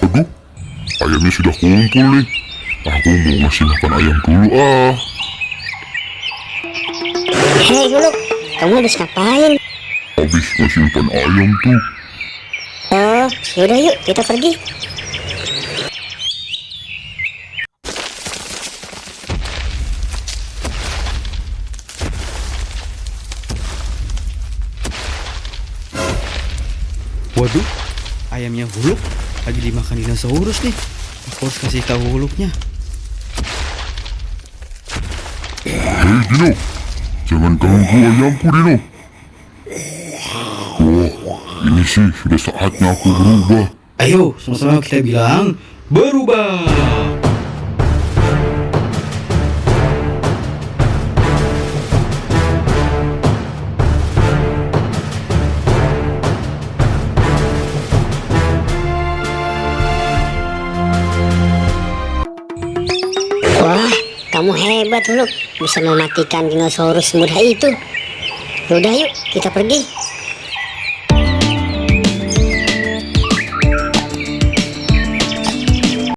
Aduh, ayamnya sudah kumpul nih. Aku mau ngasih makan ayam dulu ah. Hei Huluk, kamu habis ngapain? Habis ngasih makan ayam tuh. Oh, yaudah yuk kita pergi. Waduh, ayamnya Huluk lagi dimakan dinosaurus nih. Aku harus kasih tahu Huluknya. Hei Dino, jangan ganggu ayamku Dino. Wah, ini sih sudah saatnya aku berubah. Ayo, sama-sama kita bilang berubah. Wah, kamu hebat Huluk, bisa mematikan dinosaurus semudah itu. Yaudah yuk kita pergi.